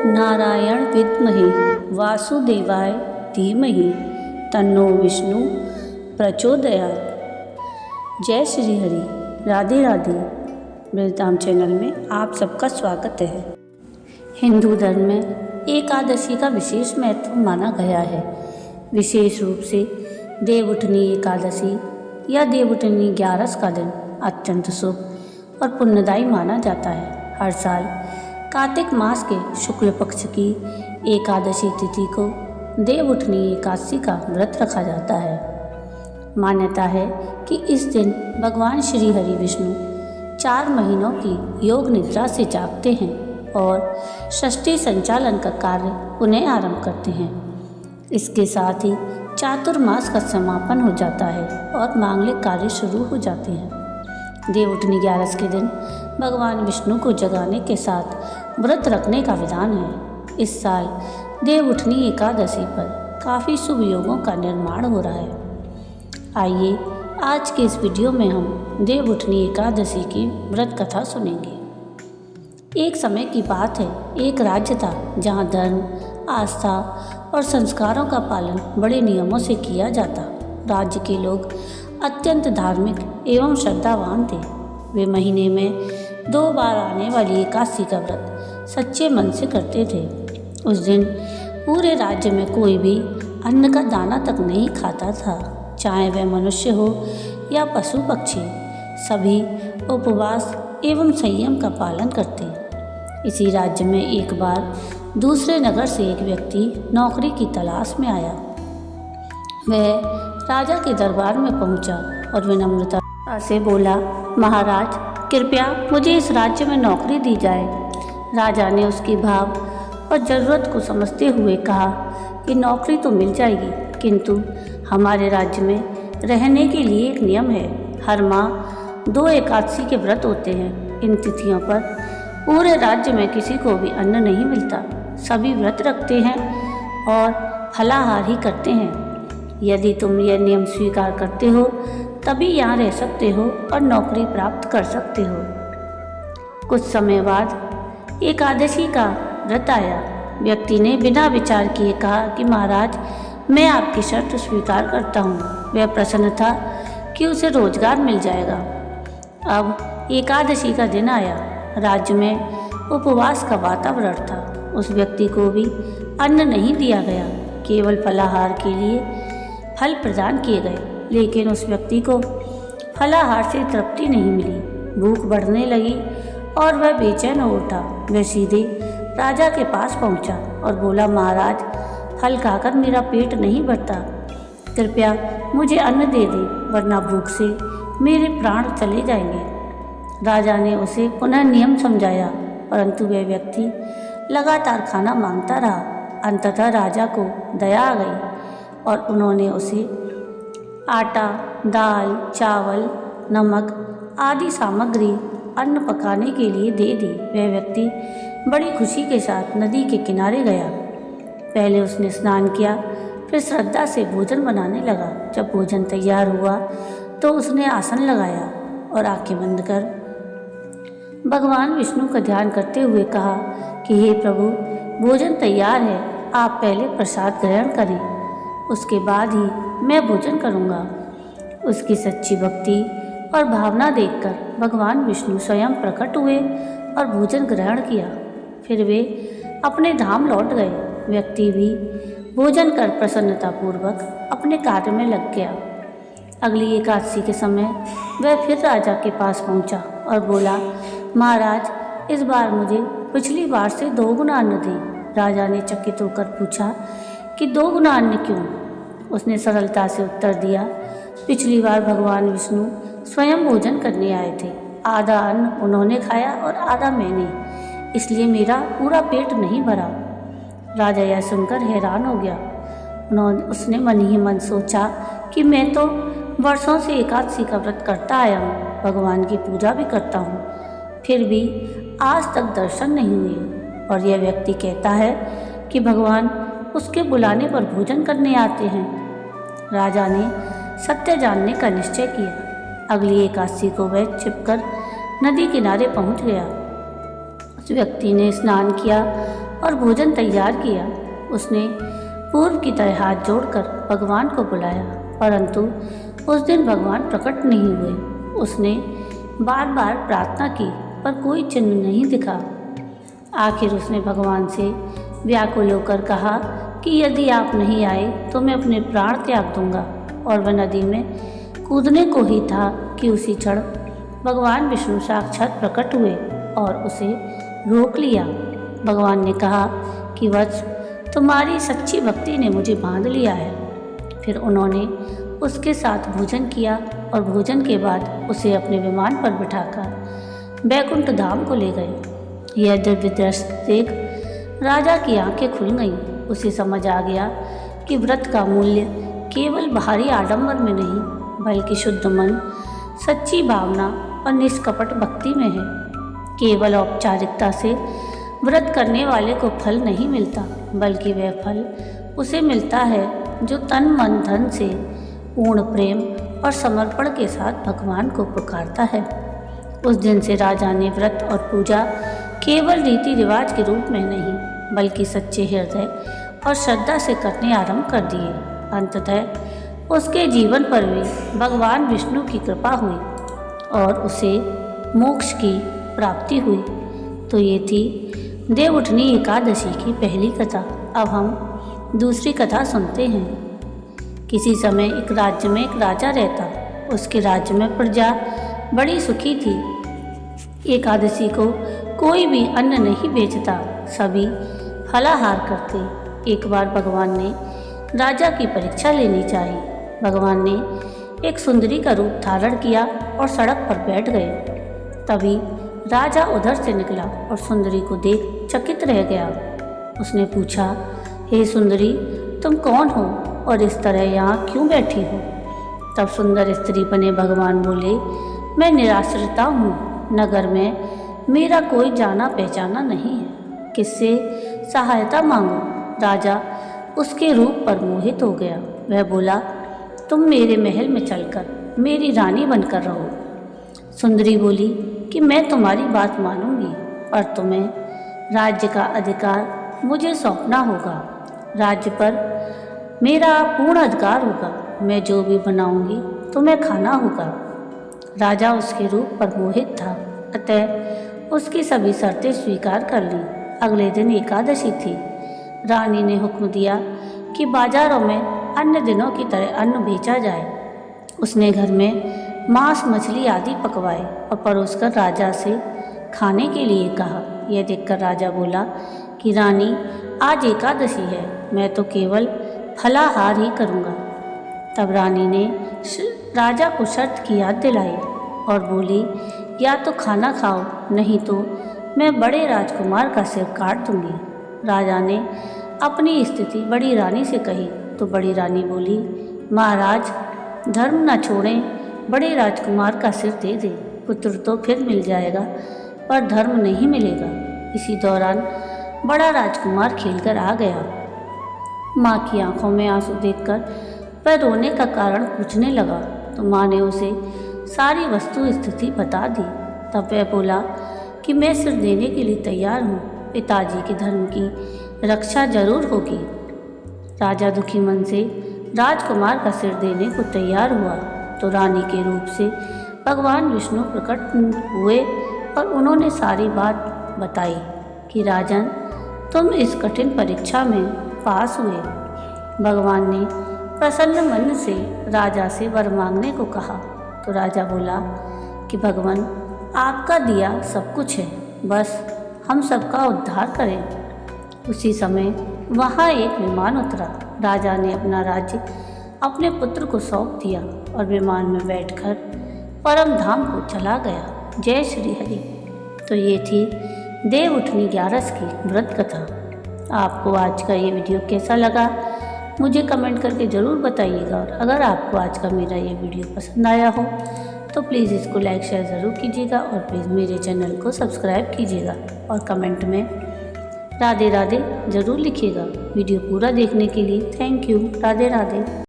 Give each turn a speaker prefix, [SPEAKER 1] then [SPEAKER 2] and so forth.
[SPEAKER 1] नारायण विद्महे वासुदेवाय धीमहि तन्नो विष्णु प्रचोदयात्। जय श्री हरि। राधे राधे। ब्रजधाम चैनल में आप सबका स्वागत है। हिंदू धर्म में एकादशी का विशेष महत्व माना गया है। विशेष रूप से देवउठनी एकादशी या देवउठनी 11 का दिन अत्यंत शुभ और पुण्यदायी माना जाता है। हर साल कार्तिक मास के शुक्ल पक्ष की एकादशी तिथि को देवउठनी एकादशी का व्रत रखा जाता है। मान्यता है कि इस दिन भगवान श्री हरि विष्णु 4 महीनों की योग निद्रा से जागते हैं और षष्ठी संचालन का कार्य पुनः आरंभ करते हैं। इसके साथ ही चातुर्मास का समापन हो जाता है और मांगलिक कार्य शुरू हो जाते हैं। देवउठनी 11 के दिन भगवान विष्णु को जगाने के साथ व्रत रखने का विधान है। इस साल देवउठनी एकादशी पर काफ़ी शुभ योगों का निर्माण हो रहा है। आइए आज के इस वीडियो में हम देवउठनी एकादशी की व्रत कथा सुनेंगे। एक समय की बात है, एक राज्य था जहाँ धर्म, आस्था और संस्कारों का पालन बड़े नियमों से किया जाता। राज्य के लोग अत्यंत धार्मिक एवं श्रद्धावान थे। वे महीने में 2 बार आने वाली एकादशी का व्रत सच्चे मन से करते थे। उस दिन पूरे राज्य में कोई भी अन्न का दाना तक नहीं खाता था, चाहे वह मनुष्य हो या पशु पक्षी। सभी उपवास एवं संयम का पालन करते। इसी राज्य में एक बार दूसरे नगर से एक व्यक्ति नौकरी की तलाश में आया। वह राजा के दरबार में पहुंचा और विनम्रता से बोला, महाराज कृपया मुझे इस राज्य में नौकरी दी जाए। राजा ने उसकी भाव और ज़रूरत को समझते हुए कहा कि नौकरी तो मिल जाएगी, किंतु हमारे राज्य में रहने के लिए एक नियम है। हर माह 2 एकादशी के व्रत होते हैं। इन तिथियों पर पूरे राज्य में किसी को भी अन्न नहीं मिलता। सभी व्रत रखते हैं और फलाहार ही करते हैं। यदि तुम यह नियम स्वीकार करते हो तभी यहाँ रह सकते हो और नौकरी प्राप्त कर सकते हो। कुछ समय बाद एकादशी का व्रत आया। व्यक्ति ने बिना विचार किए कहा कि महाराज मैं आपकी शर्त स्वीकार करता हूँ। वह प्रसन्न था कि उसे रोजगार मिल जाएगा। अब एकादशी का दिन आया। राज्य में उपवास का वातावरण था। उस व्यक्ति को भी अन्न नहीं दिया गया, केवल फलाहार के लिए फल प्रदान किए गए। लेकिन उस व्यक्ति को फलाहार से तृप्ति नहीं मिली। भूख बढ़ने लगी और वह बेचैन हो उठा। वह सीधे राजा के पास पहुंचा और बोला, महाराज फल खाकर मेरा पेट नहीं भरता, कृपया मुझे अन्न दे दे, वरना भूख से मेरे प्राण चले जाएंगे। राजा ने उसे पुनः नियम समझाया, परंतु वह व्यक्ति लगातार खाना मांगता रहा। अंततः राजा को दया आ गई और उन्होंने उसे आटा, दाल, चावल, नमक आदि सामग्री अन्न पकाने के लिए दे दी। वह व्यक्ति बड़ी खुशी के साथ नदी के किनारे गया। पहले उसने स्नान किया, फिर श्रद्धा से भोजन बनाने लगा। जब भोजन तैयार हुआ तो उसने आसन लगाया और आंखें बंद कर भगवान विष्णु का ध्यान करते हुए कहा कि हे प्रभु, भोजन तैयार है, आप पहले प्रसाद ग्रहण करें, उसके बाद ही मैं भोजन करूंगा। उसकी सच्ची भक्ति और भावना देखकर भगवान विष्णु स्वयं प्रकट हुए और भोजन ग्रहण किया। फिर वे अपने धाम लौट गए। व्यक्ति भी भोजन कर प्रसन्नतापूर्वक अपने कार्य में लग गया। अगली एकादशी के समय वह फिर राजा के पास पहुंचा और बोला, महाराज इस बार मुझे पिछली बार से 2 गुना अन्न दें। राजा ने चकित होकर पूछा कि 2 गुना अन्न क्यों? उसने सरलता से उत्तर दिया, पिछली बार भगवान विष्णु स्वयं भोजन करने आए थे। आधा अन्न उन्होंने खाया और आधा मैंने, इसलिए मेरा पूरा पेट नहीं भरा। राजा यह सुनकर हैरान हो गया। उसने मन ही मन सोचा कि मैं तो वर्षों से एकादशी का व्रत करता आया हूँ, भगवान की पूजा भी करता हूँ, फिर भी आज तक दर्शन नहीं हुए। और यह व्यक्ति कहता है कि भगवान उसके बुलाने पर भोजन करने आते हैं। राजा ने सत्य जानने का निश्चय किया। अगली एकादशी को वह छिपकर नदी किनारे पहुंच गया। उस व्यक्ति ने स्नान किया और भोजन तैयार किया। उसने पूर्व की तरह हाथ जोड़कर भगवान को बुलाया, परंतु उस दिन भगवान प्रकट नहीं हुए। उसने बार बार प्रार्थना की पर कोई चिन्ह नहीं दिखा। आखिर उसने भगवान से व्याकुल होकर कहा कि यदि आप नहीं आए तो मैं अपने प्राण त्याग दूंगा। और वह नदी में कूदने को ही था कि उसी क्षण भगवान विष्णु साक्षात प्रकट हुए और उसे रोक लिया। भगवान ने कहा कि वत्स, तुम्हारी सच्ची भक्ति ने मुझे बांध लिया है। फिर उन्होंने उसके साथ भोजन किया और भोजन के बाद उसे अपने विमान पर बिठाकर बैकुंठ धाम को ले गए। यह दिव्य दृश्य देख राजा की आंखें खुल गईं। उसे समझ आ गया कि व्रत का मूल्य केवल बाहरी आडंबर में नहीं बल्कि शुद्ध मन, सच्ची भावना और निष्कपट भक्ति में है। केवल औपचारिकता से व्रत करने वाले को फल नहीं मिलता, बल्कि वह फल उसे मिलता है जो तन मन धन से पूर्ण प्रेम और समर्पण के साथ भगवान को पुकारता है। उस दिन से राजा ने व्रत और पूजा केवल रीति रिवाज के रूप में नहीं बल्कि सच्चे हृदय और श्रद्धा से करने आरंभ कर दिए। अंततः उसके जीवन पर भी भगवान विष्णु की कृपा हुई और उसे मोक्ष की प्राप्ति हुई। तो ये थी देवउठनी एकादशी की पहली कथा। अब हम दूसरी कथा सुनते हैं। किसी समय एक राज्य में एक राजा रहता। उसके राज्य में प्रजा बड़ी सुखी थी। एकादशी को कोई भी अन्न नहीं बेचता, सभी फलाहार करते। एक बार भगवान ने राजा की परीक्षा लेनी चाहिए। भगवान ने एक सुंदरी का रूप धारण किया और सड़क पर बैठ गए। तभी राजा उधर से निकला और सुंदरी को देख चकित रह गया। उसने पूछा, हे सुंदरी, तुम कौन हो और इस तरह यहाँ क्यों बैठी हो? तब सुंदर स्त्री बने भगवान बोले, मैं निराश्रिता हूँ। नगर में मेरा कोई जाना पहचाना नहीं है, किससे सहायता मांगूं? राजा उसके रूप पर मोहित हो गया। वह बोला, तुम मेरे महल में चलकर मेरी रानी बनकर रहो। सुंदरी बोली कि मैं तुम्हारी बात मानूंगी, पर तुम्हें राज्य का अधिकार मुझे सौंपना होगा। राज्य पर मेरा पूर्ण अधिकार होगा। मैं जो भी बनाऊंगी तुम्हें खाना होगा। राजा उसके रूप पर मोहित था, अतः उसकी सभी शर्तें स्वीकार कर लीं। अगले दिन एकादशी थी। रानी ने हुक्म दिया कि बाजारों में अन्य दिनों की तरह अन्न बेचा जाए। उसने घर में मांस मछली आदि पकवाए और परोसकर राजा से खाने के लिए कहा। यह देखकर राजा बोला कि रानी, आज एकादशी है, मैं तो केवल फलाहार ही करूँगा। तब रानी ने राजा को शर्त की याद दिलाई और बोली, या तो खाना खाओ, नहीं तो मैं बड़े राजकुमार का सिर काट दूंगी। राजा ने अपनी स्थिति बड़ी रानी से कही तो बड़ी रानी बोली, महाराज, धर्म न छोड़ें, बड़े राजकुमार का सिर दे दे। पुत्र तो फिर मिल जाएगा पर धर्म नहीं मिलेगा। इसी दौरान बड़ा राजकुमार खेलकर आ गया। माँ की आंखों में आंसू देखकर वह रोने का कारण पूछने लगा तो माँ ने उसे सारी वस्तु स्थिति बता दी। तब वह बोला कि मैं सिर देने के लिए तैयार हूँ, पिताजी के धर्म की रक्षा जरूर होगी। राजा दुखी मन से राजकुमार का सिर देने को तैयार हुआ तो रानी के रूप से भगवान विष्णु प्रकट हुए और उन्होंने सारी बात बताई कि राजन, तुम इस कठिन परीक्षा में पास हुए। भगवान ने प्रसन्न मन से राजा से वर मांगने को कहा तो राजा बोला कि भगवान, आपका दिया सब कुछ है, बस हम सबका उद्धार करें। उसी समय वहाँ एक विमान उतरा। राजा ने अपना राज्य अपने पुत्र को सौंप दिया और विमान में बैठकर परम धाम को चला गया। जय श्री हरि। तो ये थी देवउठनी 11 की व्रत कथा। आपको आज का ये वीडियो कैसा लगा मुझे कमेंट करके ज़रूर बताइएगा। और अगर आपको आज का मेरा ये वीडियो पसंद आया हो तो प्लीज़ इसको लाइक शेयर ज़रूर कीजिएगा और प्लीज़ मेरे चैनल को सब्सक्राइब कीजिएगा और कमेंट में राधे राधे ज़रूर लिखिएगा। वीडियो पूरा देखने के लिए थैंक यू। राधे राधे।